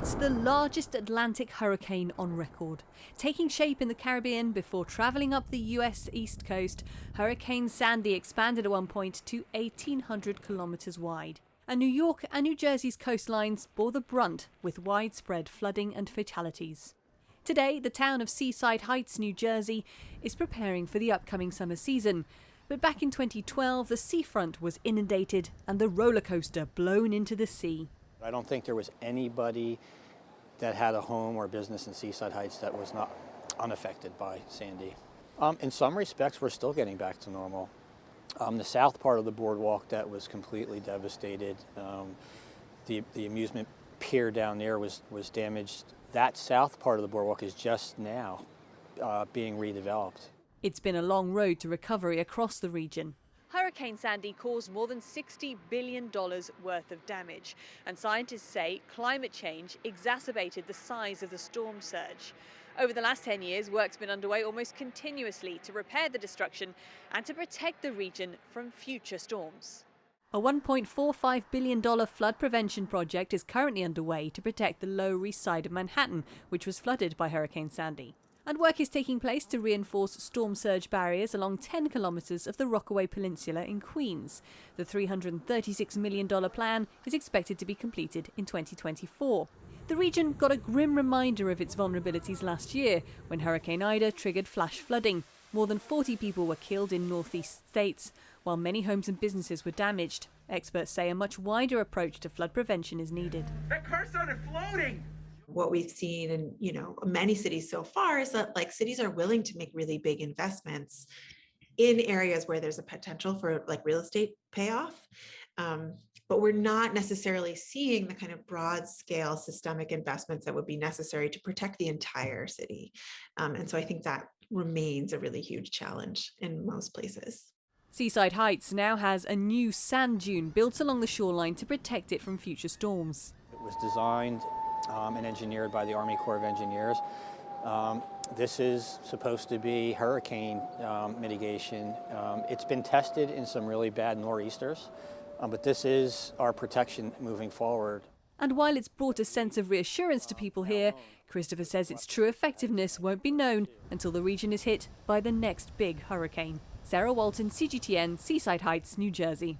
It's the largest Atlantic hurricane on record. Taking shape in the Caribbean before travelling up the US East Coast, Hurricane Sandy expanded at one point to 1,800 kilometres wide. And New York and New Jersey's coastlines bore the brunt with widespread flooding and fatalities. Today, the town of Seaside Heights, New Jersey, is preparing for the upcoming summer season. But back in 2012, the seafront was inundated and the roller coaster blown into the sea. I don't think there was anybody that had a home or business in Seaside Heights that was not unaffected by Sandy. In some respects, we're still getting back to normal. The south part of the boardwalk that was completely devastated, the amusement pier down there was damaged. That south part of the boardwalk is just now being redeveloped. It's been a long road to recovery across the region. Hurricane Sandy caused more than $60 billion worth of damage, and scientists say climate change exacerbated the size of the storm surge. Over the last 10 years, work's been underway almost continuously to repair the destruction and to protect the region from future storms. A $1.45 billion flood prevention project is currently underway to protect the Lower East Side of Manhattan, which was flooded by Hurricane Sandy. And work is taking place to reinforce storm surge barriers along 10 kilometres of the Rockaway Peninsula in Queens. The $336 million plan is expected to be completed in 2024. The region got a grim reminder of its vulnerabilities last year when Hurricane Ida triggered flash flooding. More than 40 people were killed in northeast states, while many homes and businesses were damaged. Experts say a much wider approach to flood prevention is needed. That car started floating! What we've seen in, many cities so far is that cities are willing to make really big investments in areas where there's a potential for real estate payoff. But we're not necessarily seeing the kind of broad scale systemic investments that would be necessary to protect the entire city. And so I think that remains a really huge challenge in most places. Seaside Heights now has a new sand dune built along the shoreline to protect it from future storms. It was designed and engineered by the Army Corps of Engineers. This is supposed to be hurricane mitigation. It's been tested in some really bad nor'easters, but this is our protection moving forward. And while it's brought a sense of reassurance to people here, Christopher says its true effectiveness won't be known until the region is hit by the next big hurricane. Sarah Walton, CGTN, Seaside Heights, New Jersey.